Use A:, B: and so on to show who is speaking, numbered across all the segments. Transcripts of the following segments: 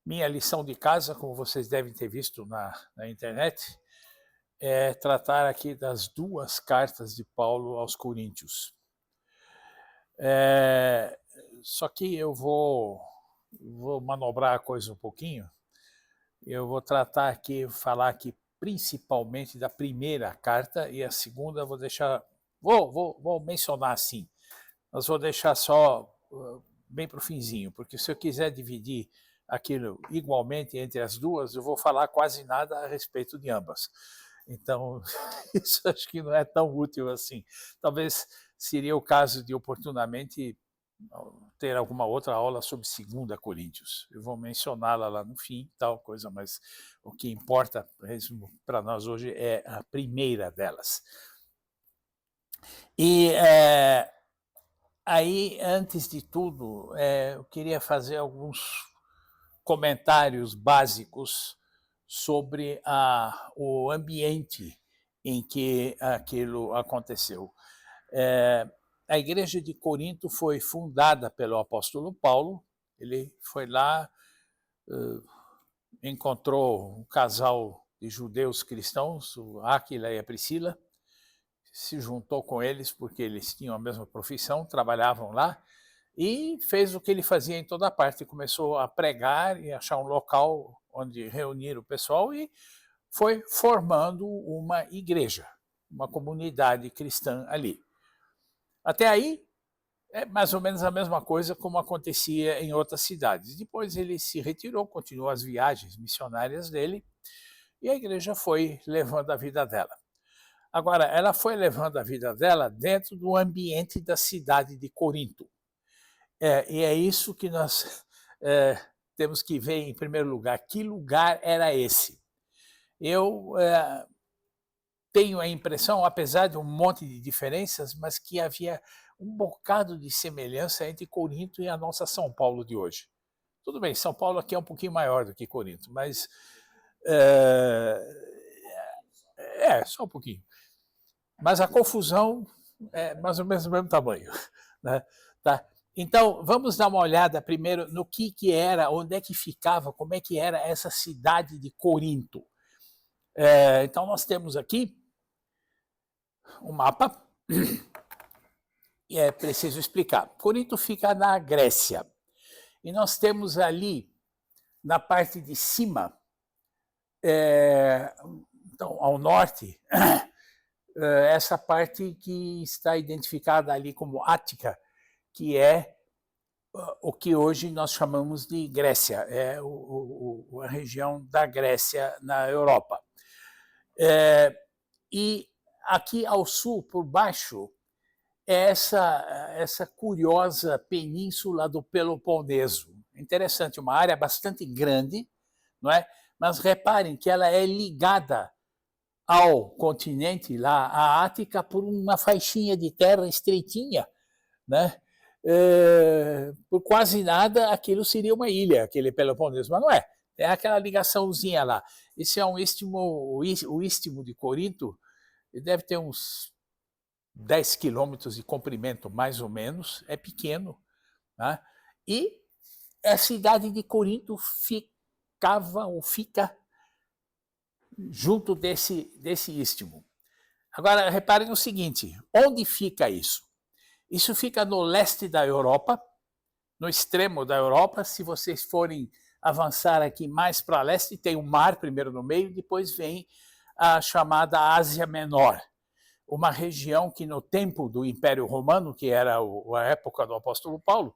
A: Minha lição de casa, como vocês devem ter visto na internet, é tratar aqui das duas cartas de Paulo aos Coríntios. É, só que eu vou manobrar a coisa um pouquinho. Eu vou tratar aqui, falar aqui principalmente da primeira carta, e a segunda eu vou deixar. Vou mencionar assim, mas vou deixar só bem para o finzinho, porque se eu quiser dividir aquilo igualmente entre as duas, eu vou falar quase nada a respeito de ambas. Então, isso acho que não é tão útil assim. Talvez seria o caso de oportunamente ter alguma outra aula sobre 2 Coríntios. Eu vou mencioná-la lá no fim, tal coisa, mas o que importa para nós hoje é a primeira delas. E aí, antes de tudo, eu queria fazer alguns comentários básicos sobre o ambiente em que aquilo aconteceu. A igreja de Corinto foi fundada pelo apóstolo Paulo. Ele foi lá, encontrou um casal de judeus cristãos, o Áquila e a Priscila, se juntou com eles porque eles tinham a mesma profissão, trabalhavam lá, e fez o que ele fazia em toda parte, começou a pregar e achar um local onde reunir o pessoal e foi formando uma igreja, uma comunidade cristã ali. Até aí, é mais ou menos a mesma coisa como acontecia em outras cidades. Depois ele se retirou, continuou as viagens missionárias dele, e a igreja foi levando a vida dela. Agora, ela foi levando a vida dela dentro do ambiente da cidade de Corinto. E é isso que nós temos que ver em primeiro lugar. Que lugar era esse? Eu tenho a impressão, apesar de um monte de diferenças, mas que havia um bocado de semelhança entre Corinto e a nossa São Paulo de hoje. Tudo bem, São Paulo aqui é um pouquinho maior do que Corinto, mas só um pouquinho. Mas a confusão é mais ou menos do mesmo tamanho, né? Tá? Então, vamos dar uma olhada primeiro no que era, onde é que ficava, como é que era essa cidade de Corinto. Então, nós temos aqui um mapa, e é preciso explicar. Corinto fica na Grécia, e nós temos ali, na parte de cima, então, ao norte, essa parte que está identificada ali como Ática, que é o que hoje nós chamamos de Grécia, é a região da Grécia na Europa. E aqui ao sul, por baixo, é essa curiosa península do Peloponeso. Interessante, uma área bastante grande, não é? Mas reparem que ela é ligada ao continente, lá, a Ática, por uma faixinha de terra estreitinha, né? Por quase nada, aquilo seria uma ilha, aquele Peloponeso, mas não é. É aquela ligaçãozinha lá. Esse é um istmo, o istmo de Corinto, ele deve ter uns 10 quilômetros de comprimento, mais ou menos, é pequeno. Tá? E a cidade de Corinto ficava, ou fica, junto desse istmo. Agora, reparem no seguinte, onde fica isso? Isso fica no leste da Europa, no extremo da Europa. Se vocês forem avançar aqui mais para leste, tem o mar primeiro no meio, depois vem a chamada Ásia Menor, uma região que no tempo do Império Romano, que era a época do apóstolo Paulo,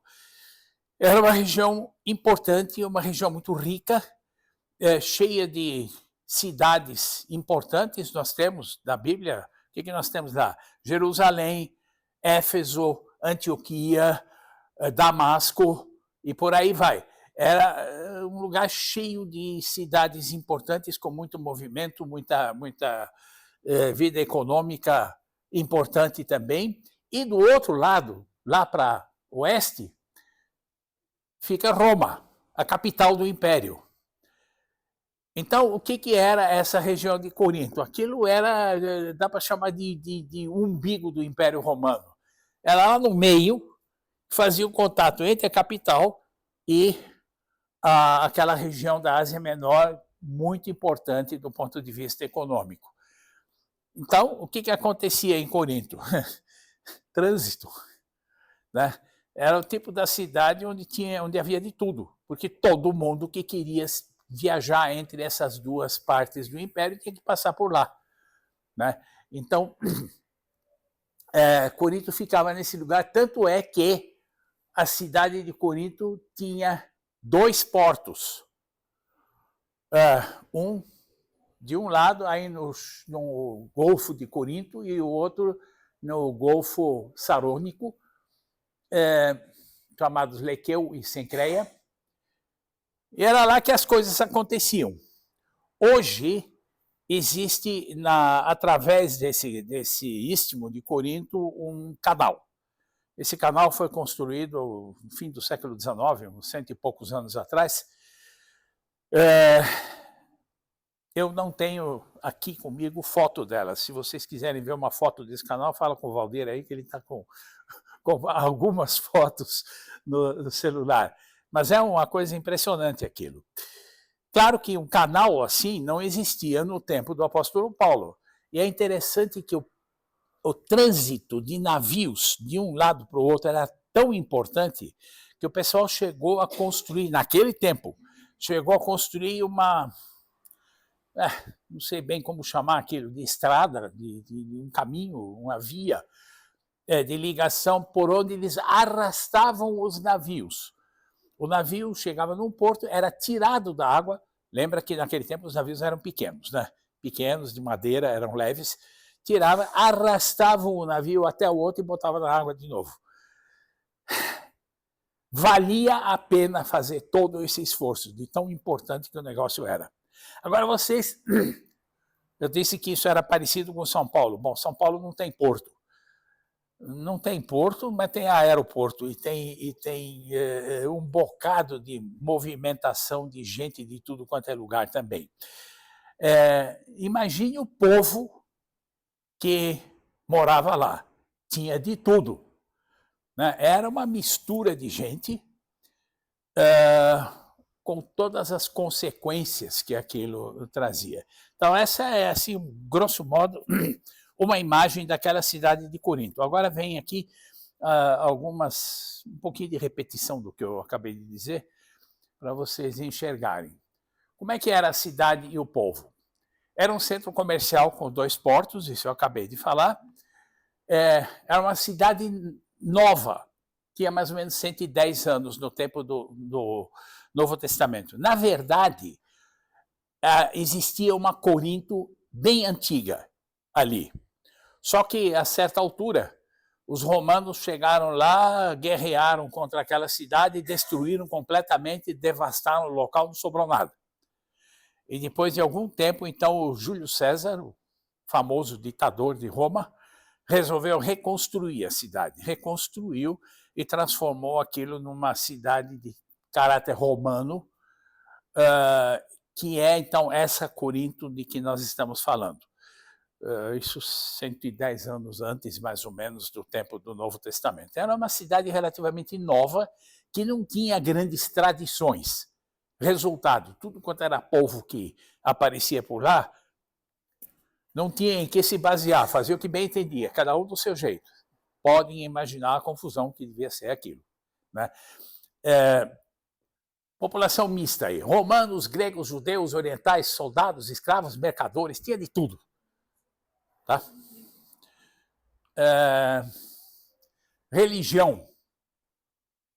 A: era uma região importante, uma região muito rica, cheia de cidades importantes. Nós temos na Bíblia, o que nós temos lá? Jerusalém, Éfeso, Antioquia, Damasco e por aí vai. Era um lugar cheio de cidades importantes, com muito movimento, muita vida econômica importante também. E do outro lado, lá para oeste, fica Roma, a capital do império. Então, o que era essa região de Corinto? Aquilo era, dá para chamar de umbigo do Império Romano. Era lá no meio, fazia o contato entre a capital e aquela região da Ásia Menor muito importante do ponto de vista econômico. Então, o que acontecia em Corinto? Trânsito, né? Era o tipo da cidade onde havia de tudo, porque todo mundo que queria viajar entre essas duas partes do império tinha que passar por lá, né? Então, Corinto ficava nesse lugar, tanto é que a cidade de Corinto tinha 2 portos. Um de um lado, aí no Golfo de Corinto, e o outro no Golfo Sarônico, chamados Lequeu e Cencreia. E era lá que as coisas aconteciam. Hoje, existe, através desse istmo de Corinto, um canal. Esse canal foi construído no fim do século XIX, uns 100 e poucos anos atrás. Eu não tenho aqui comigo foto dela. Se vocês quiserem ver uma foto desse canal, fala com o Valdir aí, que ele está com algumas fotos no celular. Mas é uma coisa impressionante aquilo. Claro que um canal assim não existia no tempo do apóstolo Paulo. E é interessante que o trânsito de navios de um lado para o outro era tão importante que o pessoal chegou a construir, naquele tempo, chegou a construir uma... não sei bem como chamar aquilo, de estrada, de um caminho, uma via de ligação por onde eles arrastavam os navios. O navio chegava num porto, era tirado da água. Lembra que naquele tempo os navios eram pequenos, né? Pequenos, de madeira, eram leves. Tirava, arrastavam o navio até o outro e botavam na água de novo. Valia a pena fazer todo esse esforço, de tão importante que o negócio era. Agora vocês... Eu disse que isso era parecido com São Paulo. Bom, São Paulo não tem porto. Não tem porto, mas tem aeroporto e tem um bocado de movimentação de gente de tudo quanto é lugar também. Imagine o povo que morava lá. Tinha de tudo, né? Era uma mistura de gente com todas as consequências que aquilo trazia. Então essa é, assim, grosso modo, uma imagem daquela cidade de Corinto. Agora vem aqui um pouquinho de repetição do que eu acabei de dizer, para vocês enxergarem. Como é que era a cidade e o povo? Era um centro comercial com 2 portos, isso eu acabei de falar. Era uma cidade nova, tinha mais ou menos 110 anos no tempo do Novo Testamento. Na verdade, existia uma Corinto bem antiga ali. Só que, a certa altura, os romanos chegaram lá, guerrearam contra aquela cidade, destruíram completamente, devastaram o local, não sobrou nada. E depois de algum tempo, então, o Júlio César, o famoso ditador de Roma, resolveu reconstruir a cidade. Reconstruiu e transformou aquilo numa cidade de caráter romano, que é, então, essa Corinto de que nós estamos falando. Isso 110 anos antes, mais ou menos, do tempo do Novo Testamento. Era uma cidade relativamente nova, que não tinha grandes tradições. Resultado, tudo quanto era povo que aparecia por lá, não tinha em que se basear, fazia o que bem entendia, cada um do seu jeito. Podem imaginar a confusão que devia ser aquilo, né? População mista aí, romanos, gregos, judeus, orientais, soldados, escravos, mercadores, tinha de tudo. Tá? Religião.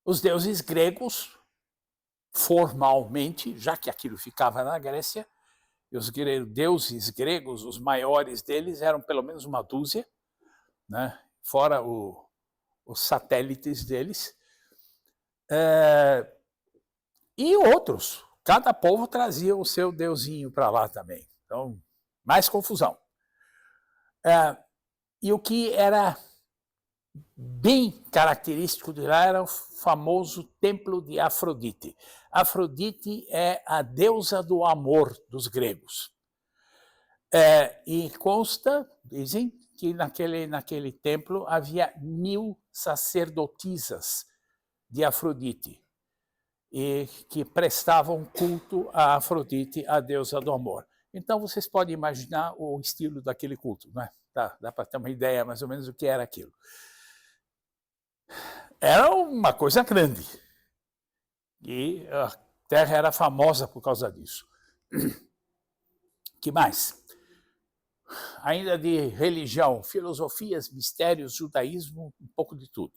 A: Os deuses gregos, formalmente, já que aquilo ficava na Grécia, e os deuses gregos, os maiores deles, eram pelo menos uma dúzia, né? Fora os satélites deles. E outros. Cada povo trazia o seu deusinho para lá também. Então, mais confusão. E o que era bem característico de lá era o famoso templo de Afrodite. Afrodite é a deusa do amor dos gregos. E consta, dizem, que naquele templo havia 1000 sacerdotisas de Afrodite. e que prestavam culto a Afrodite, a deusa do amor. Então vocês podem imaginar o estilo daquele culto, né? Dá para ter uma ideia mais ou menos do que era aquilo. Era uma coisa grande e a Terra era famosa por causa disso. Que mais? Ainda de religião, filosofias, mistérios, judaísmo, um pouco de tudo.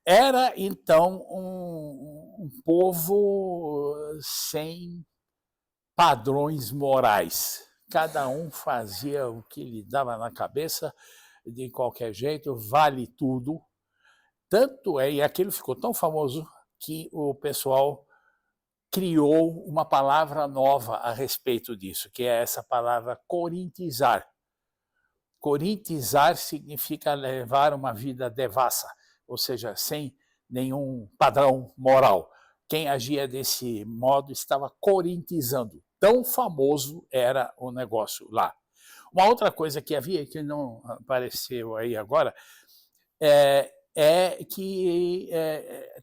A: Era, então, um povo sem padrões morais. Cada um fazia o que lhe dava na cabeça, de qualquer jeito, vale tudo. Tanto é, e aquilo ficou tão famoso, que o pessoal criou uma palavra nova a respeito disso, que é essa palavra corintizar. Corintizar significa levar uma vida devassa, ou seja, sem nenhum padrão moral. Quem agia desse modo estava corintizando. Tão famoso era o negócio lá. Uma outra coisa que havia, que não apareceu aí agora, é que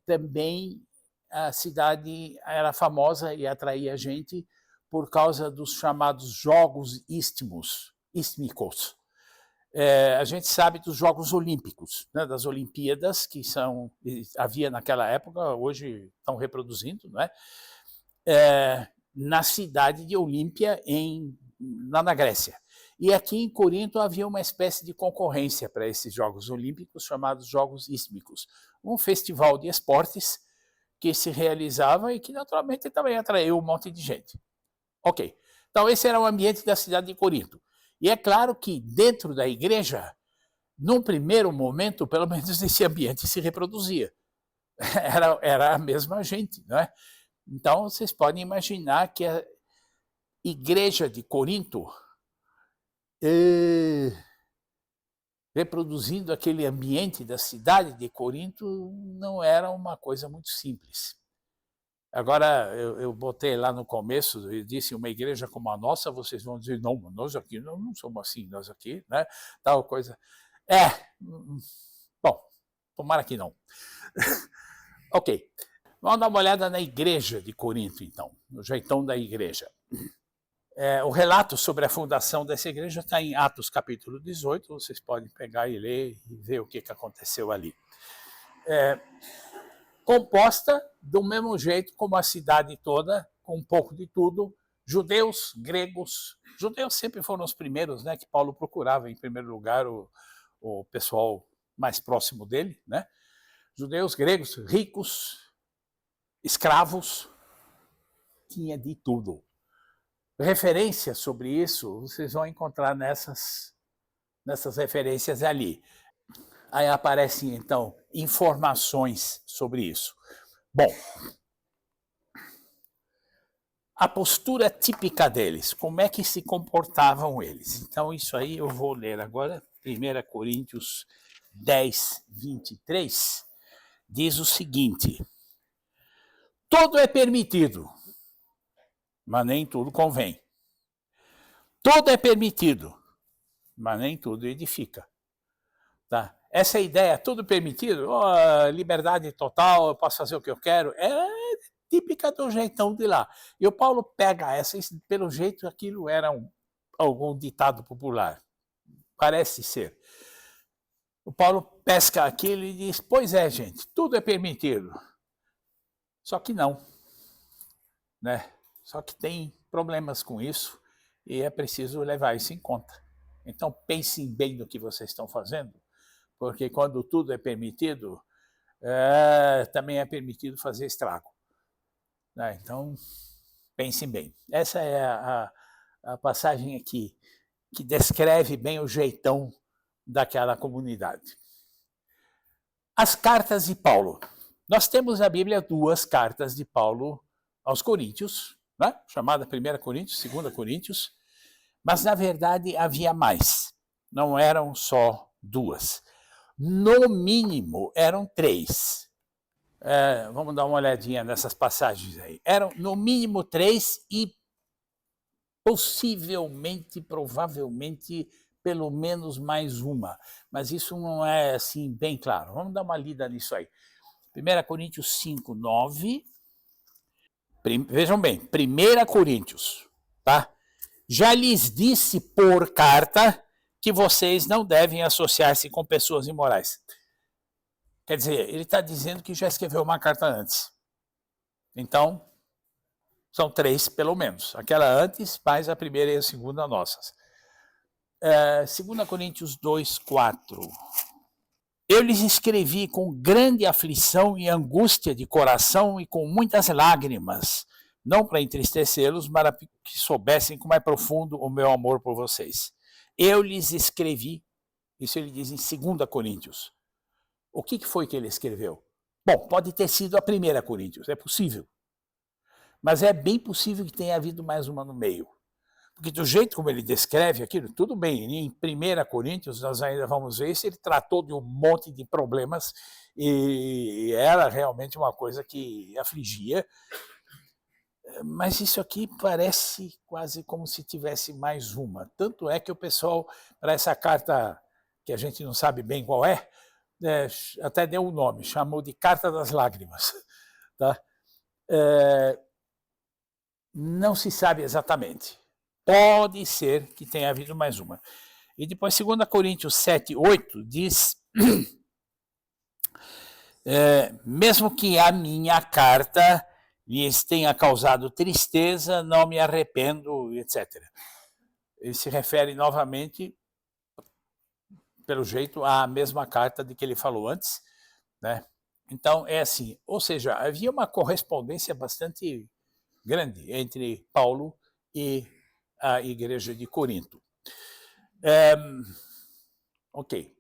A: também a cidade era famosa e atraía gente por causa dos chamados Jogos Istmicos. A gente sabe dos Jogos Olímpicos, né, das Olimpíadas, que havia naquela época, hoje estão reproduzindo, né, na cidade de Olímpia, lá na Grécia. E aqui em Corinto havia uma espécie de concorrência para esses Jogos Olímpicos, chamados Jogos Istmicos, um festival de esportes que se realizava e que naturalmente também atraiu um monte de gente. Ok, então esse era o ambiente da cidade de Corinto. E é claro que dentro da igreja, num primeiro momento, pelo menos esse ambiente se reproduzia. Era a mesma gente, não é? Então vocês podem imaginar que a igreja de Corinto, reproduzindo aquele ambiente da cidade de Corinto, não era uma coisa muito simples. Agora, eu botei lá no começo, eu disse uma igreja como a nossa, vocês vão dizer, não, nós aqui não somos assim, nós aqui, né, tal coisa. Bom, tomara que não. Ok, vamos dar uma olhada na igreja de Corinto, então, no jeitão da igreja. O relato sobre a fundação dessa igreja está em Atos capítulo 18, vocês podem pegar e ler e ver o que aconteceu ali. Composta do mesmo jeito como a cidade toda, com um pouco de tudo, judeus, gregos. Judeus sempre foram os primeiros, né, que Paulo procurava, em primeiro lugar, o pessoal mais próximo dele, né? Judeus, gregos, ricos, escravos, tinha de tudo. Referências sobre isso vocês vão encontrar nessas referências ali. Aí aparecem, então, informações sobre isso. Bom, a postura típica deles, como é que se comportavam eles? Então, isso aí eu vou ler agora, 1 Coríntios 10, 23, diz o seguinte: tudo é permitido, mas nem tudo convém. Tudo é permitido, mas nem tudo edifica. Tá? Essa ideia, tudo permitido, liberdade total, eu posso fazer o que eu quero, é típica do jeitão de lá. E o Paulo pega essa, pelo jeito aquilo era algum ditado popular, parece ser. O Paulo pesca aquilo e diz, pois é, gente, tudo é permitido. Só que não, né? Só que tem problemas com isso e é preciso levar isso em conta. Então pensem bem no que vocês estão fazendo, porque quando tudo é permitido, também é permitido fazer estrago. Então, pensem bem. Essa é a passagem aqui, que descreve bem o jeitão daquela comunidade. As cartas de Paulo. Nós temos na Bíblia 2 cartas de Paulo aos Coríntios, né? Chamada 1 Coríntios, 2 Coríntios, mas na verdade havia mais. Não eram só 2. No mínimo, eram 3. Vamos dar uma olhadinha nessas passagens aí. Eram no mínimo 3 e possivelmente, provavelmente, pelo menos mais uma. Mas isso não é assim bem claro. Vamos dar uma lida nisso aí. 1 Coríntios 5, 9. Vejam bem, 1 Coríntios, tá? Já lhes disse por carta que vocês não devem associar-se com pessoas imorais. Quer dizer, ele está dizendo que já escreveu uma carta antes. Então, são 3 pelo menos. Aquela antes, mais a primeira e a segunda nossas. 2 Coríntios 2, 4. Eu lhes escrevi com grande aflição e angústia de coração e com muitas lágrimas, não para entristecê-los, mas para que soubessem como é profundo o meu amor por vocês. Eu lhes escrevi, isso ele diz em 2 Coríntios. O que foi que ele escreveu? Bom, pode ter sido a 1 Coríntios, é possível. Mas é bem possível que tenha havido mais uma no meio. Porque do jeito como ele descreve aquilo, tudo bem, em 1 Coríntios nós ainda vamos ver se ele tratou de um monte de problemas e era realmente uma coisa que afligia, mas isso aqui parece quase como se tivesse mais uma. Tanto é que o pessoal, para essa carta que a gente não sabe bem qual até deu um nome, chamou de Carta das Lágrimas. Tá? Não se sabe exatamente. Pode ser que tenha havido mais uma. E depois, 2 Coríntios 7, 8, diz: mesmo que a minha carta lhes tenha causado tristeza, não me arrependo, etc. Ele se refere novamente, pelo jeito, à mesma carta de que ele falou antes, né? Então, é assim, ou seja, havia uma correspondência bastante grande entre Paulo e a igreja de Corinto. Ok.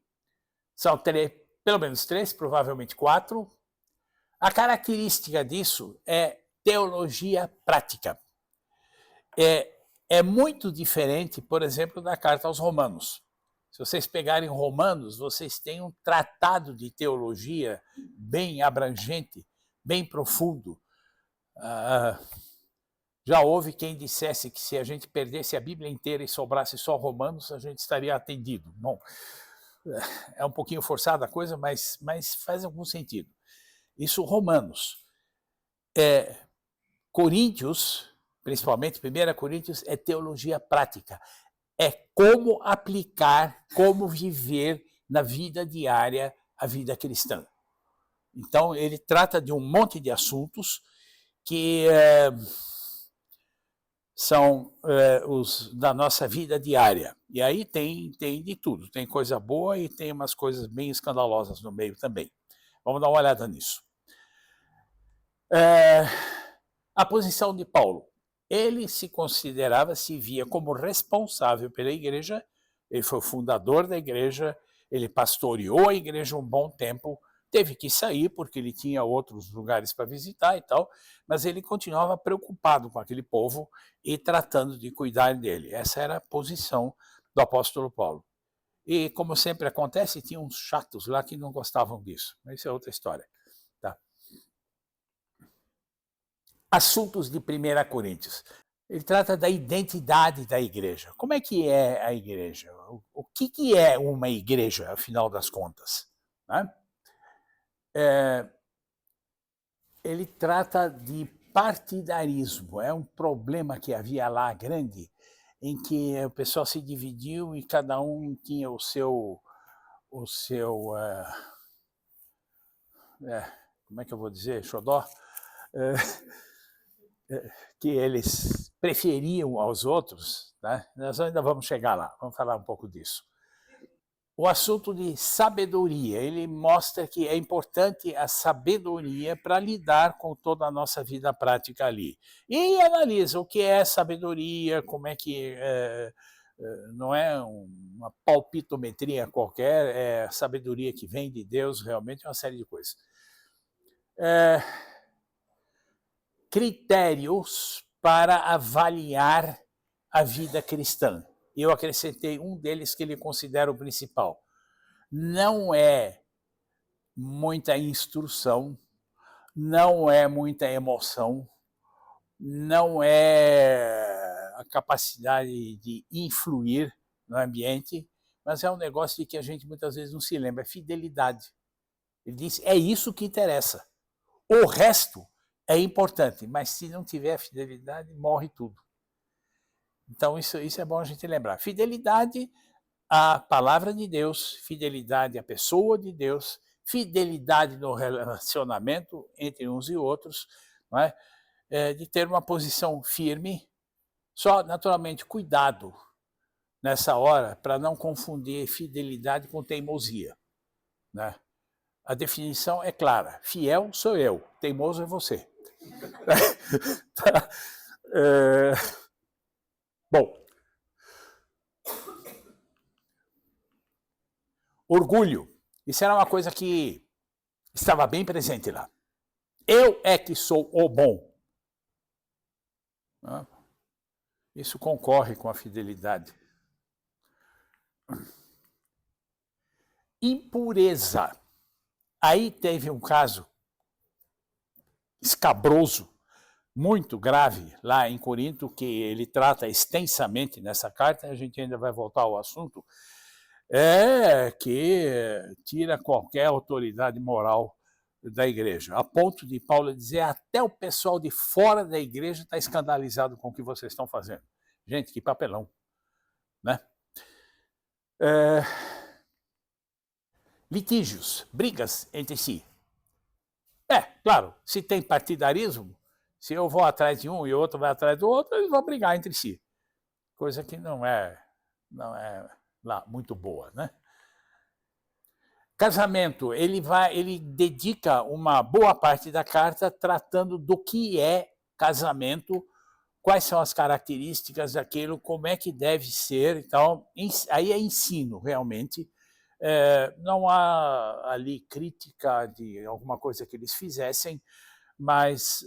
A: São pelo menos 3, provavelmente 4. A característica disso é teologia prática. É muito diferente, por exemplo, da carta aos Romanos. Se vocês pegarem Romanos, vocês têm um tratado de teologia bem abrangente, bem profundo. Já houve quem dissesse que se a gente perdesse a Bíblia inteira e sobrasse só Romanos, a gente estaria atendido. Bom, é um pouquinho forçada a coisa, mas faz algum sentido. Isso Romanos. Coríntios, principalmente 1 Coríntios, é teologia prática. É como aplicar, como viver na vida diária a vida cristã. Então, ele trata de um monte de assuntos que são os da nossa vida diária. E aí tem de tudo. Tem coisa boa e tem umas coisas bem escandalosas no meio também. Vamos dar uma olhada nisso. A posição de Paulo. Ele se via como responsável pela igreja, ele foi o fundador da igreja, ele pastoreou a igreja um bom tempo, teve que sair porque ele tinha outros lugares para visitar e tal, mas ele continuava preocupado com aquele povo e tratando de cuidar dele. Essa era a posição do apóstolo Paulo. E, como sempre acontece, tinha uns chatos lá que não gostavam disso, mas isso é outra história. Tá? Assuntos de 1 Coríntios. Ele trata da identidade da igreja. Como é que é a igreja? O que é uma igreja, afinal das contas? Né? Ele trata de partidarismo. É um problema que havia lá grande, em que o pessoal se dividiu e cada um tinha o seu como é que eu vou dizer, xodó, que eles preferiam aos outros, né? Nós ainda vamos chegar lá, vamos falar um pouco disso. O assunto de sabedoria, ele mostra que é importante a sabedoria para lidar com toda a nossa vida prática ali. E analisa o que é sabedoria, como é que não é uma palpitometria qualquer, é sabedoria que vem de Deus, realmente é uma série de coisas. Critérios para avaliar a vida cristã. Eu acrescentei um deles que ele considera o principal. Não é muita instrução, não é muita emoção, não é a capacidade de influir no ambiente, mas é um negócio de que a gente muitas vezes não se lembra, é fidelidade. Ele diz, é isso que interessa. O resto é importante, mas se não tiver fidelidade, morre tudo. Então isso é bom a gente lembrar. Fidelidade à palavra de Deus, fidelidade à pessoa de Deus, fidelidade no relacionamento entre uns e outros, não é? De ter uma posição firme, só naturalmente cuidado nessa hora para não confundir fidelidade com teimosia, né? A definição é clara, fiel sou eu, teimoso é você. Tá? Bom, orgulho, isso era uma coisa que estava bem presente lá. Eu é que sou o bom. Isso concorre com a fidelidade. Impureza. Aí teve um caso escabroso, muito grave, lá em Corinto, que ele trata extensamente nessa carta, a gente ainda vai voltar ao assunto, que tira qualquer autoridade moral da igreja, a ponto de Paulo dizer até o pessoal de fora da igreja está escandalizado com o que vocês estão fazendo. Gente, que papelão, né? Litígios, brigas entre si. Claro, se tem partidarismo, se eu vou atrás de um e o outro vai atrás do outro, eles vão brigar entre si. Coisa que não é lá muito boa, né? Casamento, ele dedica uma boa parte da carta tratando do que é casamento, quais são as características daquilo, como é que deve ser e tal. Aí é ensino, realmente. Não há ali crítica de alguma coisa que eles fizessem, mas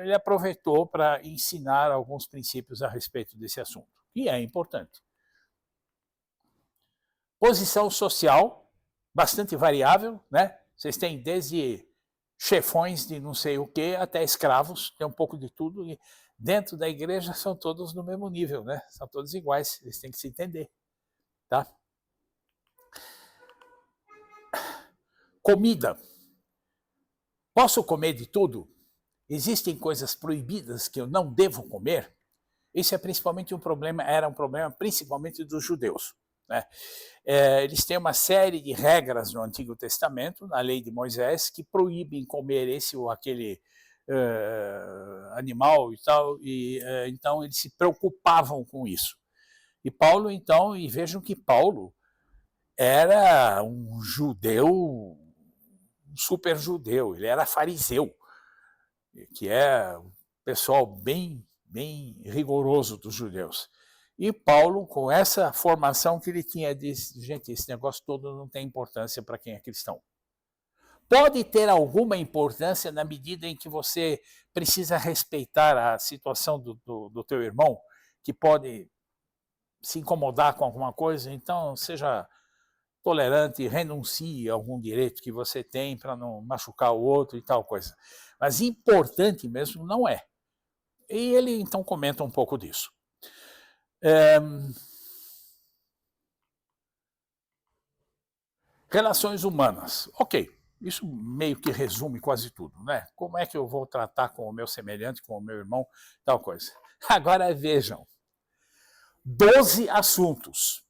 A: ele aproveitou para ensinar alguns princípios a respeito desse assunto, e é importante. Posição social, bastante variável, né? Vocês têm desde chefões de não sei o que até escravos, tem um pouco de tudo, e dentro da igreja são todos no mesmo nível, né? São todos iguais, eles têm que se entender, tá? Comida. Posso comer de tudo? Existem coisas proibidas que eu não devo comer? Isso é principalmente era um problema principalmente dos judeus, né? Eles têm uma série de regras no Antigo Testamento, na lei de Moisés, que proíbem comer esse ou aquele animal e tal, e então eles se preocupavam com isso. E Paulo, então, e vejam que Paulo era um judeu, um super judeu, ele era fariseu, que é um pessoal bem rigoroso dos judeus. E Paulo, com essa formação que ele tinha, disse, gente, esse negócio todo não tem importância para quem é cristão. Pode ter alguma importância na medida em que você precisa respeitar a situação do teu irmão, que pode se incomodar com alguma coisa, então seja tolerante, renuncie a algum direito que você tem para não machucar o outro e tal coisa. Mas importante mesmo não é. E ele então comenta um pouco disso. Relações humanas. Ok, isso meio que resume quase tudo, né? Como é que eu vou tratar com o meu semelhante, com o meu irmão, tal coisa. Agora vejam, 12 assuntos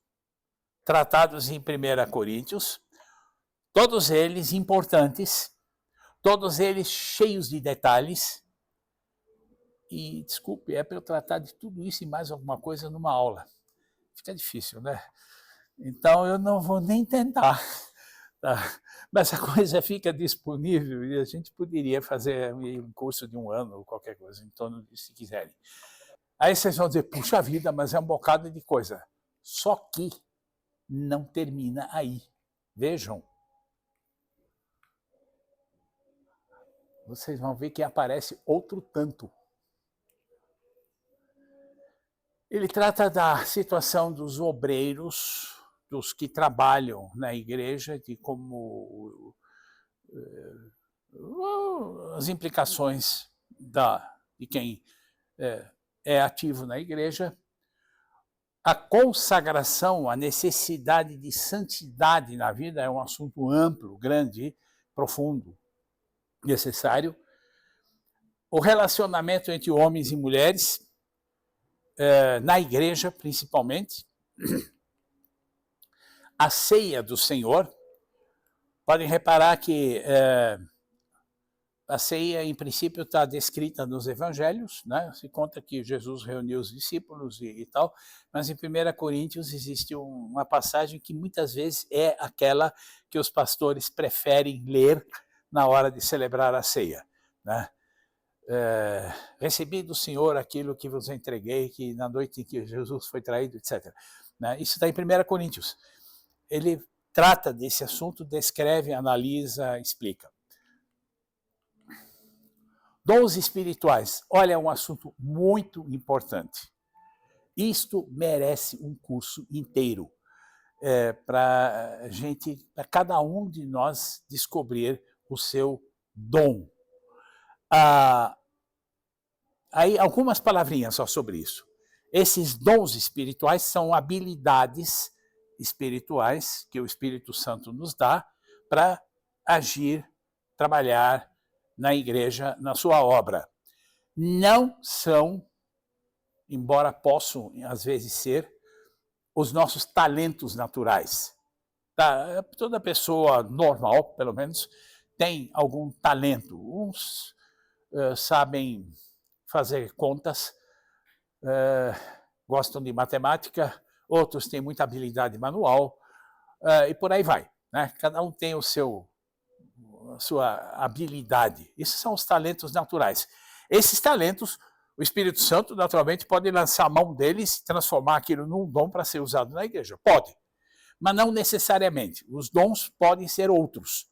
A: tratados em 1 Coríntios, todos eles importantes, todos eles cheios de detalhes. E, desculpe, é para eu tratar de tudo isso e mais alguma coisa numa aula. Fica difícil, né? Então eu não vou nem tentar. Tá? Mas a coisa fica disponível e a gente poderia fazer um curso de 1 ano ou qualquer coisa em torno disso, se quiserem. Aí vocês vão dizer, puxa vida, mas é um bocado de coisa. Só que não termina aí. Vejam. Vocês vão ver que aparece outro tanto. Ele trata da situação dos obreiros, dos que trabalham na igreja, de como as implicações de quem é ativo na igreja. A consagração, a necessidade de santidade na vida é um assunto amplo, grande, profundo, necessário. O relacionamento entre homens e mulheres, na igreja principalmente, a ceia do Senhor. Podem reparar que a ceia, em princípio, está descrita nos evangelhos, né? Se conta que Jesus reuniu os discípulos e tal, mas em 1 Coríntios existe uma passagem que muitas vezes é aquela que os pastores preferem ler na hora de celebrar a ceia, né? Recebi do Senhor aquilo que vos entreguei, que na noite em que Jesus foi traído, etc. Né? Isso está em 1 Coríntios. Ele trata desse assunto, descreve, analisa, explica. Dons espirituais. Olha, é um assunto muito importante. Isto merece um curso inteiro para cada um de nós descobrir o seu dom. Aí, algumas palavrinhas só sobre isso. Esses dons espirituais são habilidades espirituais que o Espírito Santo nos dá para agir, trabalhar na igreja, na sua obra. Não são, embora possam às vezes ser, os nossos talentos naturais. Tá? Toda pessoa normal, pelo menos, tem algum talento. Uns sabem fazer contas, gostam de matemática, outros têm muita habilidade manual, e por aí vai, né? Cada um tem a sua habilidade. Esses são os talentos naturais. Esses talentos, o Espírito Santo, naturalmente, pode lançar a mão deles e transformar aquilo num dom para ser usado na igreja. Pode, mas não necessariamente. Os dons podem ser outros,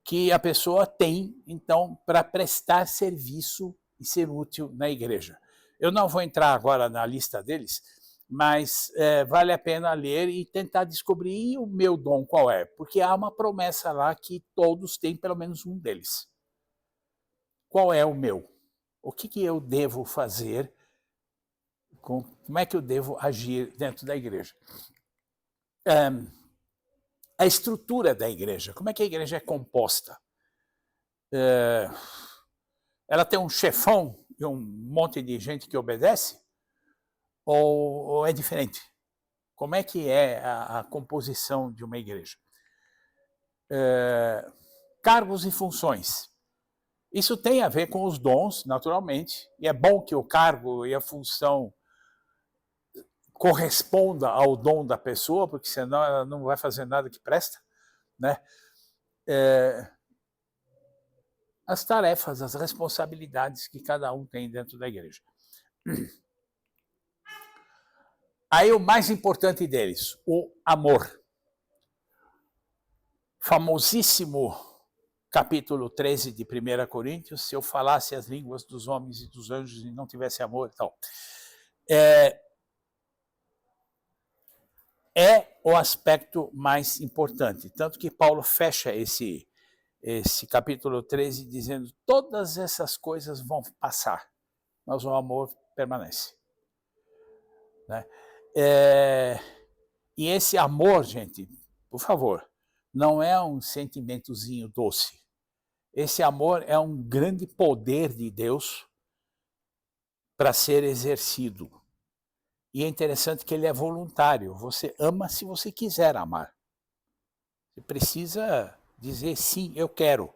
A: que a pessoa tem, então, para prestar serviço e ser útil na igreja. Eu não vou entrar agora na lista deles, mas vale a pena ler e tentar descobrir o meu dom qual é, porque há uma promessa lá que todos têm pelo menos um deles. Qual é o meu? O que eu devo fazer? Como é que eu devo agir dentro da igreja? A estrutura da igreja, como é que a igreja é composta? Ela tem um chefão e um monte de gente que obedece? Ou é diferente? Como é que é a composição de uma igreja? Cargos e funções. Isso tem a ver com os dons, naturalmente, e é bom que o cargo e a função corresponda ao dom da pessoa, porque senão ela não vai fazer nada que presta, né? As tarefas, as responsabilidades que cada um tem dentro da igreja. Aí o mais importante deles, o amor. Famosíssimo capítulo 13 de 1 Coríntios, se eu falasse as línguas dos homens e dos anjos e não tivesse amor e tal. É o aspecto mais importante, tanto que Paulo fecha esse capítulo 13 dizendo: todas essas coisas vão passar, mas o amor permanece. Né? E esse amor, gente, por favor, não é um sentimentozinho doce. Esse amor é um grande poder de Deus para ser exercido. E é interessante que ele é voluntário. Você ama se você quiser amar. Você precisa dizer sim, eu quero.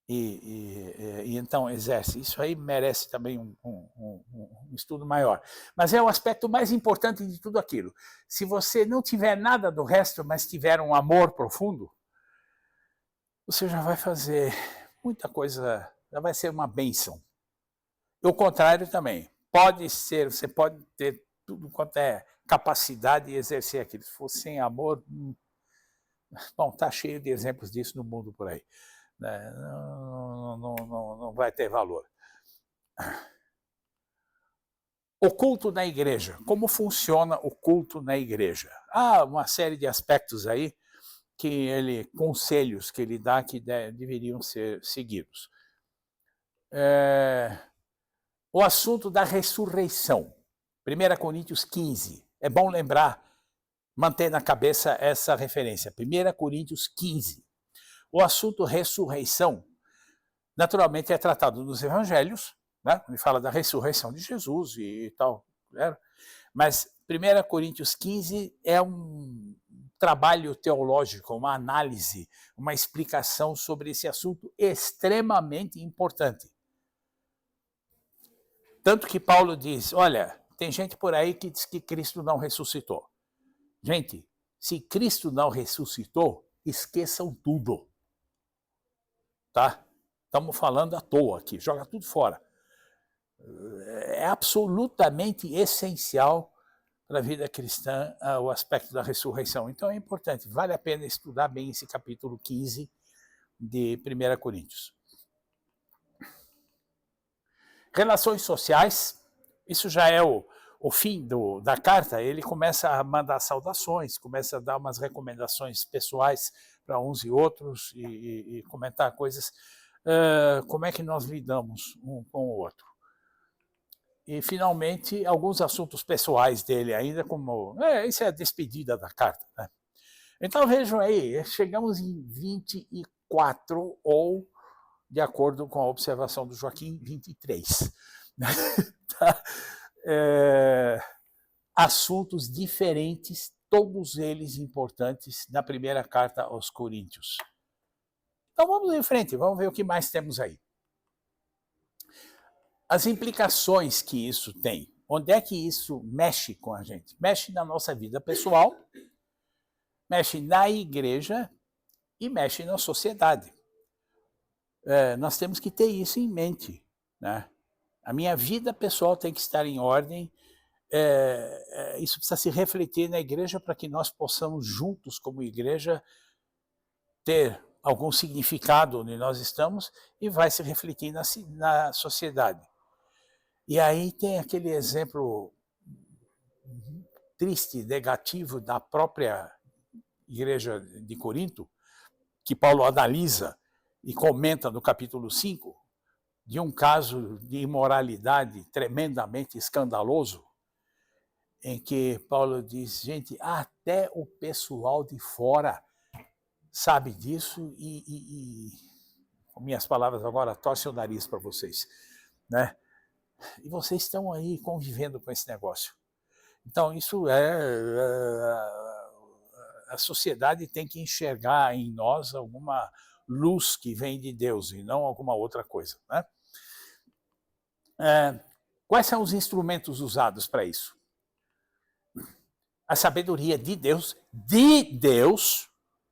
A: E então exerce. Isso aí merece também um estudo maior. Mas é o aspecto mais importante de tudo aquilo. Se você não tiver nada do resto, mas tiver um amor profundo, você já vai fazer muita coisa, já vai ser uma bênção. O contrário também. Pode ser, você pode ter tudo quanto é capacidade de exercer aquilo. Se for sem amor, bom, está cheio de exemplos disso no mundo por aí. Não vai ter valor. O culto na igreja. Como funciona o culto na igreja? Há uma série de aspectos aí, conselhos que ele dá que deveriam ser seguidos. O assunto da ressurreição. 1 Coríntios 15. É bom lembrar, manter na cabeça essa referência. 1 Coríntios 15. O assunto ressurreição, naturalmente, é tratado nos evangelhos, né? Ele fala da ressurreição de Jesus e tal, né? Mas 1 Coríntios 15 é um trabalho teológico, uma análise, uma explicação sobre esse assunto extremamente importante. Tanto que Paulo diz, olha, tem gente por aí que diz que Cristo não ressuscitou. Gente, se Cristo não ressuscitou, esqueçam tudo. Tá? Estamos falando à toa aqui, joga tudo fora. É absolutamente essencial para a vida cristã o aspecto da ressurreição. Então é importante, vale a pena estudar bem esse capítulo 15 de 1 Coríntios. Relações sociais, isso já é o fim da carta. Ele começa a mandar saudações, começa a dar umas recomendações pessoais para uns e outros e comentar coisas, como é que nós lidamos um com o outro. E, finalmente, alguns assuntos pessoais dele ainda, como... isso é a despedida da carta, né? Então, vejam aí, chegamos em 24, ou, de acordo com a observação do Joaquim, 23. Tá? Assuntos diferentes, todos eles importantes, na primeira carta aos Coríntios. Então, vamos em frente, vamos ver o que mais temos aí. As implicações que isso tem. Onde é que isso mexe com a gente? Mexe na nossa vida pessoal, mexe na igreja e mexe na sociedade. Nós temos que ter isso em mente, né? A minha vida pessoal tem que estar em ordem. Isso precisa se refletir na igreja para que nós possamos juntos, como igreja, ter algum significado onde nós estamos e vai se refletir na sociedade. E aí tem aquele exemplo triste, negativo da própria igreja de Corinto, que Paulo analisa e comenta no capítulo 5, de um caso de imoralidade tremendamente escandaloso, em que Paulo diz, gente, até o pessoal de fora sabe disso com minhas palavras agora, torce o nariz para vocês, né? E vocês estão aí convivendo com esse negócio. Então, isso a sociedade tem que enxergar em nós alguma luz que vem de Deus e não alguma outra coisa, né? Quais são os instrumentos usados para isso? A sabedoria de Deus,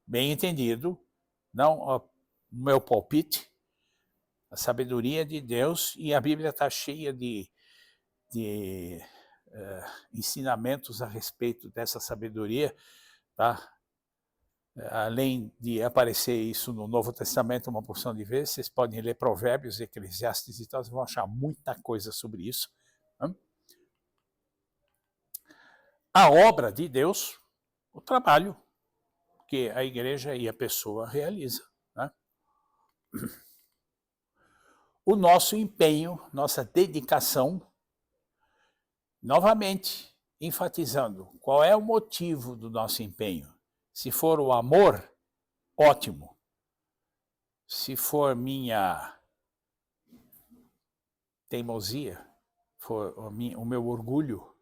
A: bem entendido, não o meu palpite, a sabedoria de Deus, e a Bíblia está cheia de ensinamentos a respeito dessa sabedoria, tá? Além de aparecer isso no Novo Testamento uma porção de vezes, vocês podem ler Provérbios, Eclesiastes e tal, vocês vão achar muita coisa sobre isso. Né? A obra de Deus, o trabalho que a igreja e a pessoa realiza. Né? O nosso empenho, nossa dedicação, novamente enfatizando qual é o motivo do nosso empenho. Se for o amor, ótimo. Se for minha teimosia, for o meu orgulho,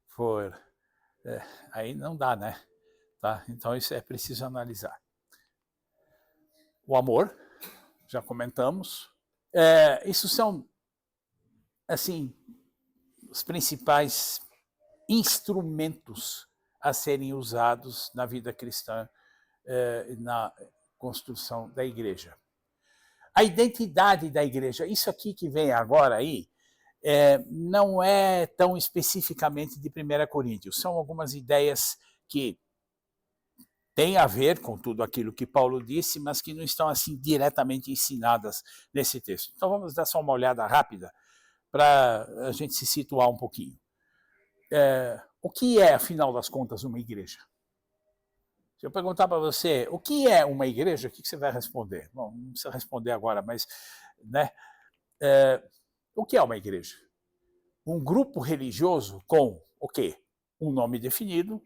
A: for... aí não dá, né? Tá? Então isso é preciso analisar. O amor, já comentamos. Isso são, assim, os principais instrumentos a serem usados na vida cristã, na construção da igreja. A identidade da igreja, isso aqui que vem agora aí, não é tão especificamente de 1 Coríntios, são algumas ideias que têm a ver com tudo aquilo que Paulo disse, mas que não estão assim diretamente ensinadas nesse texto. Então vamos dar só uma olhada rápida para a gente se situar um pouquinho. O que é, afinal das contas, uma igreja? Se eu perguntar para você o que é uma igreja, o que você vai responder? Bom, não precisa responder agora, mas, né? O que é uma igreja? um grupo religioso com o quê? Um nome definido,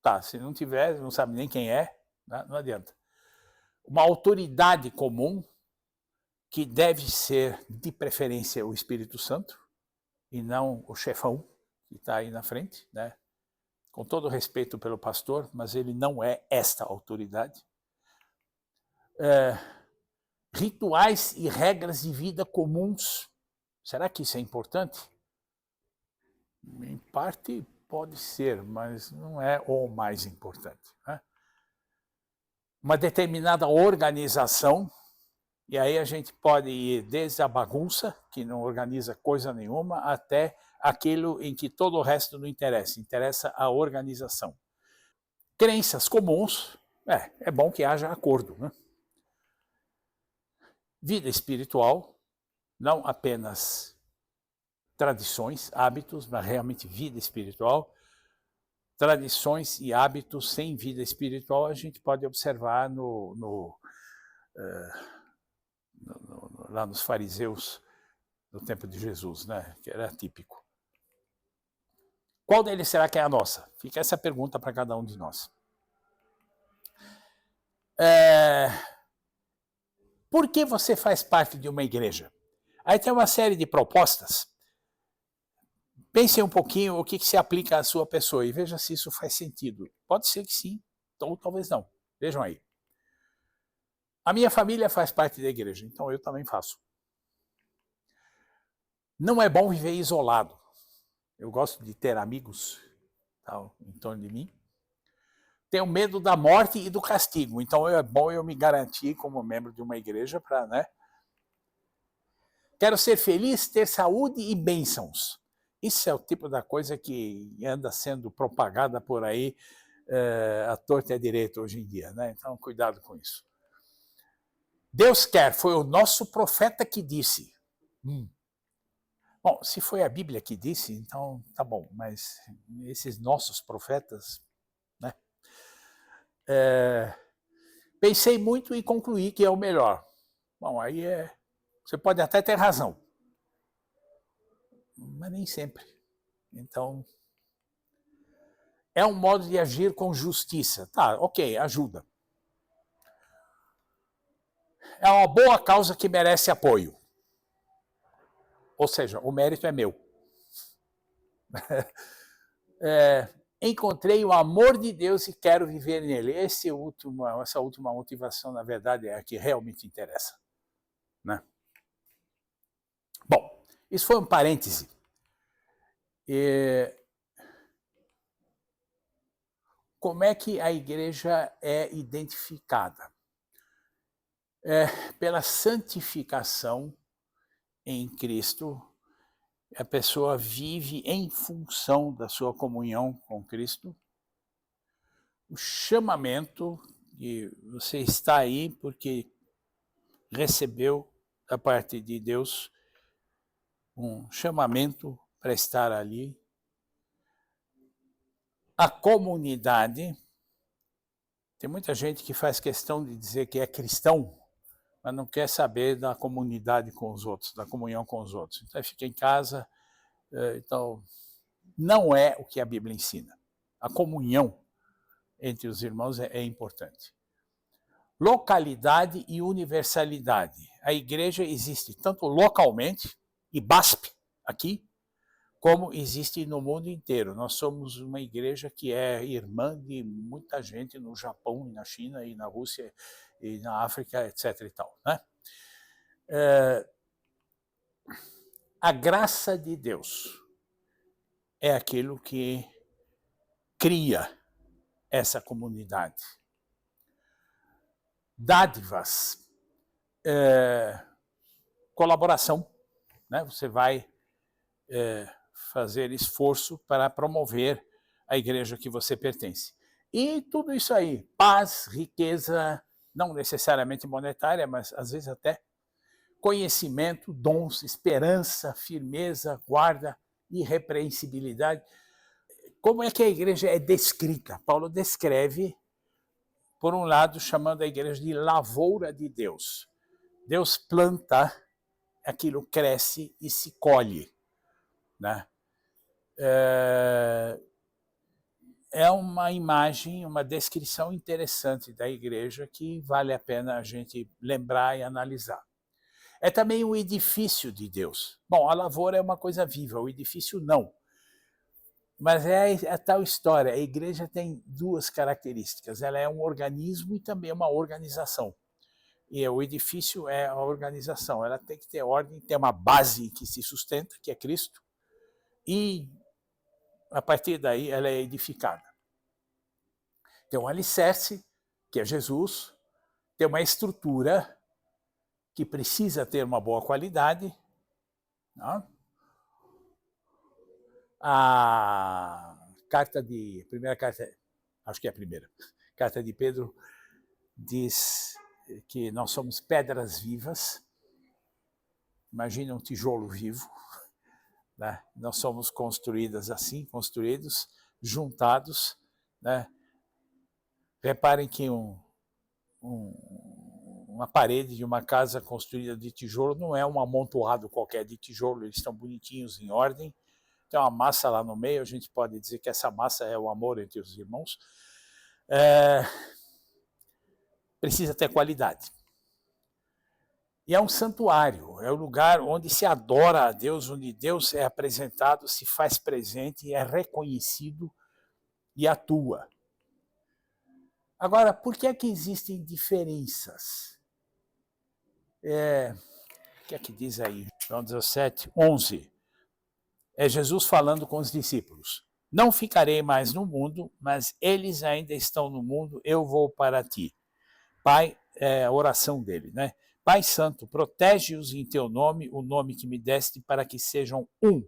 A: tá, se não tiver, não sabe nem quem é, né? Não adianta. Uma autoridade comum, que deve ser, de preferência, o Espírito Santo, e não o chefão que está aí na frente, né? Com todo respeito pelo pastor, mas ele não é esta autoridade. Rituais e regras de vida comuns. Será que isso é importante? Em parte pode ser, mas não é o mais importante, né? Uma determinada organização, e aí a gente pode ir desde a bagunça, que não organiza coisa nenhuma, até aquilo em que todo o resto não interessa, interessa a organização. Crenças comuns, é bom que haja acordo, né? Vida espiritual, não apenas tradições, hábitos, mas realmente vida espiritual. Tradições e hábitos sem vida espiritual a gente pode observar lá nos fariseus do tempo de Jesus, né? Que era típico. Qual deles será que é a nossa? Fica essa pergunta para cada um de nós. Por que você faz parte de uma igreja? Aí tem uma série de propostas. Pense um pouquinho o que se aplica à sua pessoa e veja se isso faz sentido. Pode ser que sim, ou talvez não. Vejam aí. A minha família faz parte da igreja, então eu também faço. Não é bom viver isolado. Eu gosto de ter amigos em torno de mim. Tenho medo da morte e do castigo, então é bom eu me garantir como membro de uma igreja para, né? Quero ser feliz, ter saúde e bênçãos. Isso é o tipo da coisa que anda sendo propagada por aí à torta e à direita hoje em dia, né? Então, cuidado com isso. Deus quer, foi o nosso profeta que disse. Bom, se foi a Bíblia que disse, então tá bom, mas esses nossos profetas, né? Pensei muito e concluí que é o melhor. Bom, aí você pode até ter razão, mas nem sempre. Então, é um modo de agir com justiça. Tá, ok, ajuda. É uma boa causa que merece apoio. Ou seja, o mérito é meu. Encontrei o amor de Deus e quero viver nele. Essa última motivação, na verdade, é a que realmente interessa, né? Bom, isso foi um parêntese. Como é que a igreja é identificada? Pela santificação em Cristo. A pessoa vive em função da sua comunhão com Cristo. O chamamento, que você está aí porque recebeu da parte de Deus um chamamento para estar ali. A comunidade, tem muita gente que faz questão de dizer que é cristão, mas não quer saber da comunidade com os outros, da comunhão com os outros. Então fica em casa. Então, não é o que a Bíblia ensina. A comunhão entre os irmãos é importante. Localidade e universalidade. A igreja existe tanto localmente, IBASP, aqui, como existe no mundo inteiro. Nós somos uma igreja que é irmã de muita gente no Japão, na China, e na Rússia, e na África, etc. e tal, né? A graça de Deus é aquilo que cria essa comunidade. Dádivas, colaboração, né? Você vai fazer esforço para promover a igreja que você pertence. E tudo isso aí, paz, riqueza, não necessariamente monetária, mas às vezes até conhecimento, dons, esperança, firmeza, guarda, irrepreensibilidade. Como é que a igreja é descrita? Paulo descreve, por um lado, chamando a igreja de lavoura de Deus. Deus planta, aquilo cresce e se colhe, né? É uma imagem, uma descrição interessante da igreja que vale a pena a gente lembrar e analisar. É também o edifício de Deus. Bom, a lavoura é uma coisa viva, o edifício não. Mas é a tal história, a igreja tem duas características, ela é um organismo e também uma organização. E o edifício é a organização, ela tem que ter ordem, ter uma base que se sustenta, que é Cristo, e a partir daí ela é edificada. Tem um alicerce, que é Jesus, tem uma estrutura que precisa ter uma boa qualidade. Não? A primeira carta, acho que é a primeira, carta de Pedro diz que nós somos pedras vivas. Imagina um tijolo vivo, né? Nós somos construídos assim, construídos, juntados, né? Reparem que uma parede de uma casa construída de tijolo não é um amontoado qualquer de tijolo, eles estão bonitinhos, em ordem. Tem uma massa lá no meio, a gente pode dizer que essa massa é o amor entre os irmãos. Precisa ter qualidade. E é um santuário, é o lugar onde se adora a Deus, onde Deus é apresentado, se faz presente, é reconhecido e atua. Agora, por que é que existem diferenças? O que é que diz aí? João 17, 11. É Jesus falando com os discípulos. Não ficarei mais no mundo, mas eles ainda estão no mundo, eu vou para ti. Pai, é a oração dele, né? Pai Santo, protege-os em teu nome, o nome que me deste, para que sejam um,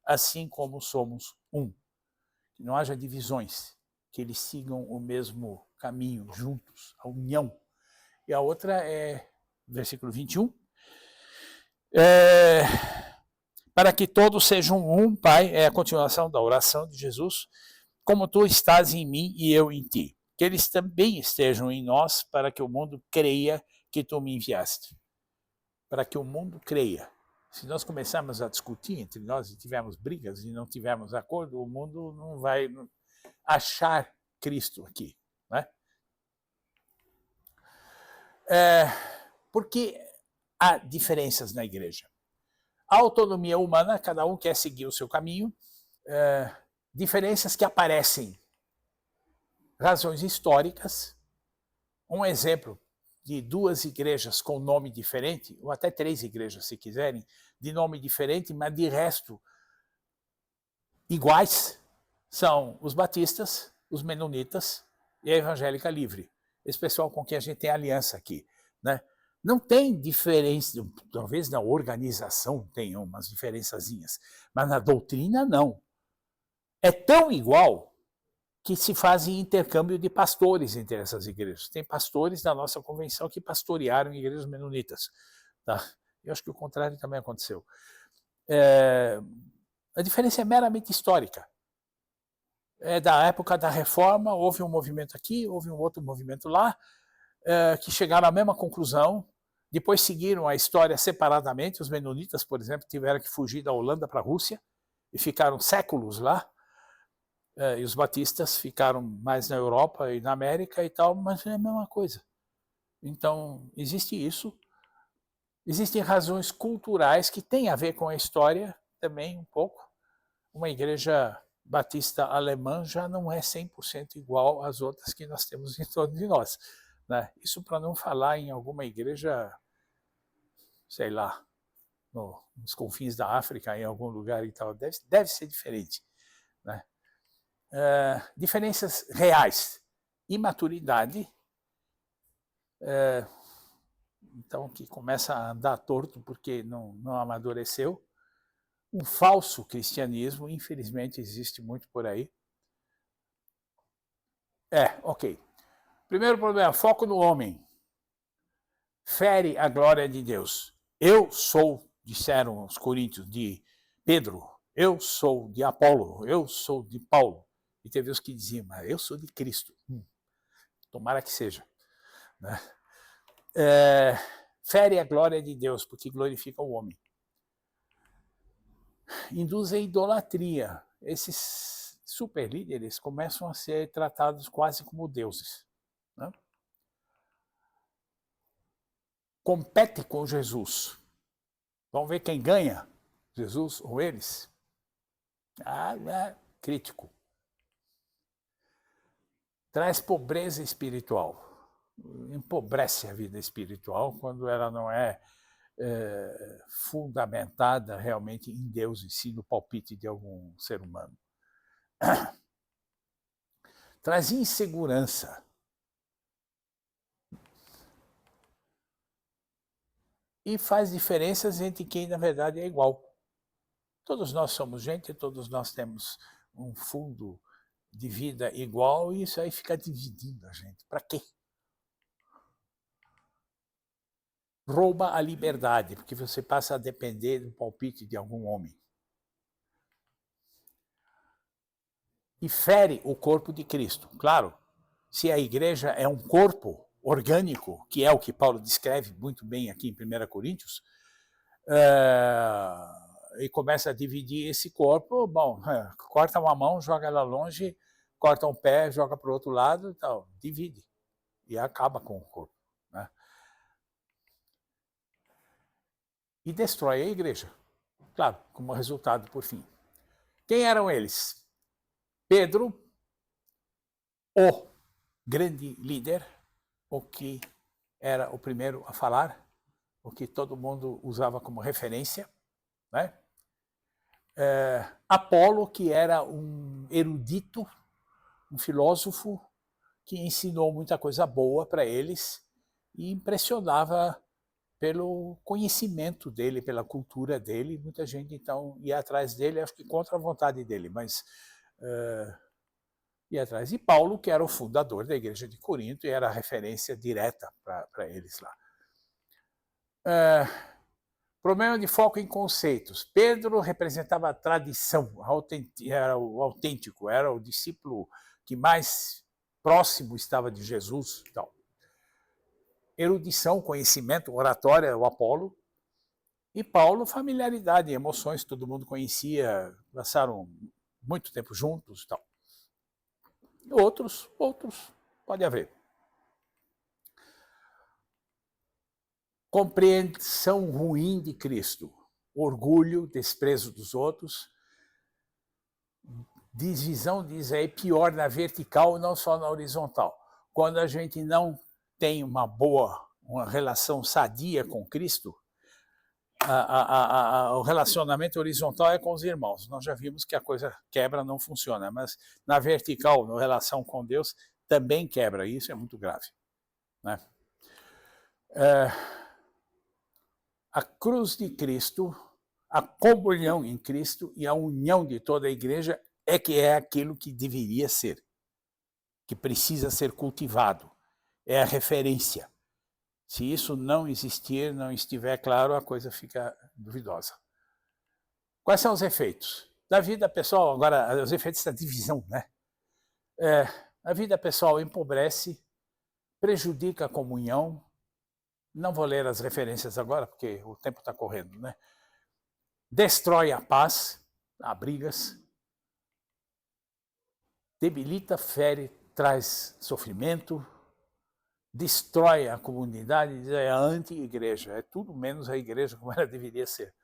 A: assim como somos um. Que não haja divisões, que eles sigam o mesmo caminho, juntos, a união. E a outra é, versículo 21, para que todos sejam um, Pai, é a continuação da oração de Jesus, como tu estás em mim e eu em ti. Que eles também estejam em nós, para que o mundo creia que tu me enviaste. Para que o mundo creia. Se nós começarmos a discutir entre nós e tivermos brigas e não tivermos acordo, o mundo não vai achar Cristo aqui. Né? Porque há diferenças na igreja. A autonomia humana, cada um quer seguir o seu caminho. Diferenças que aparecem. Razões históricas. Um exemplo de duas igrejas com nome diferente, ou até três igrejas, se quiserem, de nome diferente, mas de resto iguais, são os batistas, os menonitas e a evangélica livre. Esse pessoal com quem a gente tem aliança aqui. Né? Não tem diferença, talvez na organização tenham umas diferençazinhas, mas na doutrina não. É tão igual que se fazem intercâmbio de pastores entre essas igrejas. Tem pastores da nossa convenção que pastorearam igrejas menonitas. Tá? Eu acho que o contrário também aconteceu. A diferença é meramente histórica. Da época da Reforma, houve um movimento aqui, houve um outro movimento lá, que chegaram à mesma conclusão. Depois seguiram a história separadamente. Os menonitas, por exemplo, tiveram que fugir da Holanda para a Rússia e ficaram séculos lá. E os batistas ficaram mais na Europa e na América e tal, mas é a mesma coisa. Então, existe isso. Existem razões culturais que têm a ver com a história também um pouco. Uma igreja batista alemã já não é 100% igual às outras que nós temos em torno de nós. Né? Isso para não falar em alguma igreja, sei lá, nos confins da África, em algum lugar e tal. Deve ser diferente. Né? Diferenças reais. Imaturidade, então que começa a andar torto porque não amadureceu. Um falso cristianismo, infelizmente existe muito por aí. Ok. Primeiro problema, foco no homem. Fere a glória de Deus. Eu sou, disseram os coríntios, de Pedro. Eu sou de Apolo. Eu sou de Paulo. E teve os que diziam, mas eu sou de Cristo. Tomara que seja. Né? Fere a glória de Deus, porque glorifica o homem. Induz a idolatria. esses superlíderes começam a ser tratados quase como deuses, né? Compete com Jesus. Vamos ver quem ganha, Jesus ou eles? Crítico. Traz pobreza espiritual. Empobrece a vida espiritual quando ela não é fundamentada realmente em Deus e sim no palpite de algum ser humano. Traz insegurança. E faz diferenças entre quem na verdade é igual. Todos nós somos gente, todos nós temos um fundo de vida igual e isso aí fica dividindo a gente. Para quê? Rouba a liberdade, porque você passa a depender do palpite de algum homem. E fere o corpo de Cristo. Claro, se a igreja é um corpo orgânico, que é o que Paulo descreve muito bem aqui em 1 Coríntios, e começa a dividir esse corpo, bom, corta uma mão, joga ela longe, corta um pé, joga para o outro lado, então, divide e acaba com o corpo, né? E destrói a igreja, claro, como resultado por fim. Quem eram eles? Pedro, o grande líder, o que era o primeiro a falar, o que todo mundo usava como referência, né? Apolo, que era um erudito, um filósofo, que ensinou muita coisa boa para eles e impressionava pelo conhecimento dele, pela cultura dele. Muita gente, então, ia atrás dele, acho que contra a vontade dele, mas ia atrás. E Paulo, que era o fundador da igreja de Corinto e era a referência direta para eles lá. Problema de foco em conceitos. Pedro representava a tradição, era o autêntico, era o discípulo que mais próximo estava de Jesus. Então, erudição, conhecimento, oratória, o Apolo. E Paulo, familiaridade, emoções, todo mundo conhecia, passaram muito tempo juntos. Tal. Outros, pode haver. Compreensão ruim de Cristo, orgulho, desprezo dos outros, divisão, diz aí, pior na vertical, não só na horizontal. Quando a gente não tem uma relação sadia com Cristo, o relacionamento horizontal é com os irmãos. Nós já vimos que a coisa quebra, não funciona, mas na vertical, na relação com Deus, também quebra. Isso é muito grave, né? A cruz de Cristo, a comunhão em Cristo e a união de toda a igreja é aquilo que deveria ser, que precisa ser cultivado. É a referência. Se isso não existir, não estiver claro, a coisa fica duvidosa. Quais são os efeitos? Da vida pessoal, agora, os efeitos da divisão, né? A vida pessoal empobrece, prejudica a comunhão. Não vou ler as referências agora, porque o tempo está correndo, né? Destrói a paz, há brigas. Debilita, fere, traz sofrimento. Destrói a comunidade, é a anti-igreja, é tudo menos a igreja como ela deveria ser.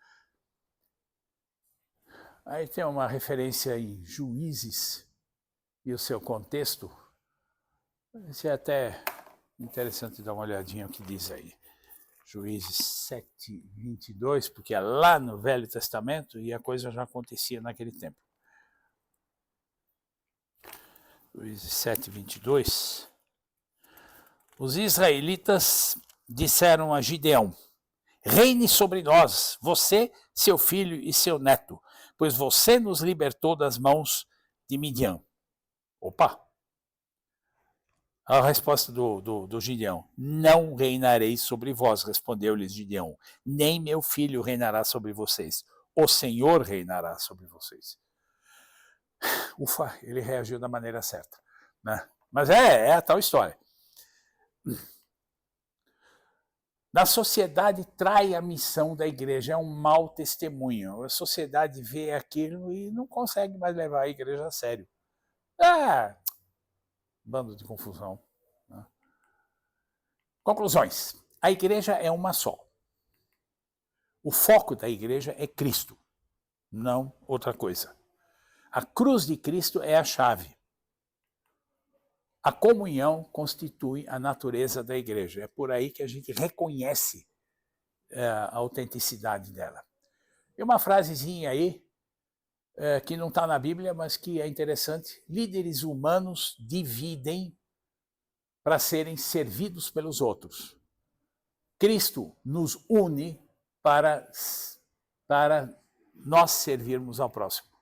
A: Aí tem uma referência em Juízes e o seu contexto. Isso é até interessante dar uma olhadinha o que diz aí. Juízes 7:22, porque é lá no Velho Testamento e a coisa já acontecia naquele tempo. Juízes 7:22. Os israelitas disseram a Gideão: reine sobre nós, você, seu filho e seu neto, pois você nos libertou das mãos de Midian. Opa! A resposta do Gideão: não reinarei sobre vós, respondeu-lhes Gideão, nem meu filho reinará sobre vocês, o Senhor reinará sobre vocês. Ufa, ele reagiu da maneira certa, né? Mas é a tal história. Na sociedade trai a missão da igreja, é um mau testemunho. A sociedade vê aquilo e não consegue mais levar a igreja a sério. Ah, bando de confusão. Né? Conclusões. A igreja é uma só. O foco da igreja é Cristo, não outra coisa. A cruz de Cristo é a chave. A comunhão constitui a natureza da igreja. É por aí que a gente reconhece a autenticidade dela. E uma frasezinha aí, que não está na Bíblia, mas que é interessante. Líderes humanos dividem para serem servidos pelos outros. Cristo nos une para nós servirmos ao próximo.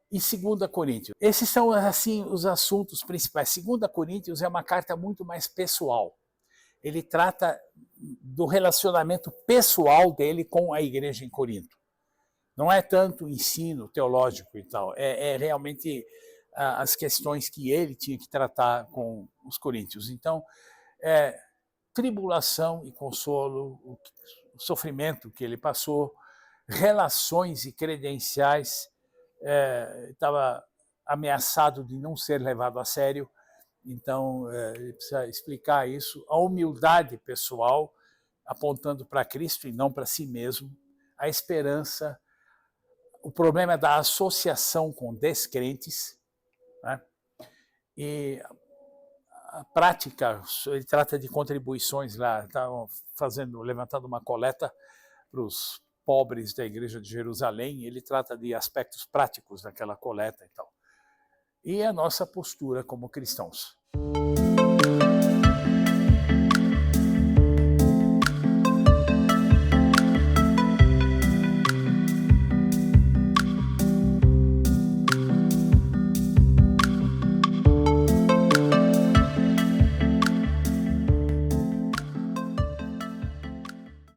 A: E 2 Coríntios. Esses são assim os assuntos principais. 2 Coríntios é uma carta muito mais pessoal. Ele trata do relacionamento pessoal dele com a igreja em Corinto. Não é tanto ensino teológico e tal, é realmente as questões que ele tinha que tratar com os coríntios. Então, tribulação e consolo, o sofrimento que ele passou, relações e credenciais, estava ameaçado de não ser levado a sério, então ele precisa explicar isso, a humildade pessoal, apontando para Cristo e não para si mesmo, a esperança, o problema da associação com descrentes, né? E a prática, ele trata de contribuições lá, estavam levantando uma coleta para os pobres da igreja de Jerusalém, ele trata de aspectos práticos daquela coleta e tal. E a nossa postura como cristãos.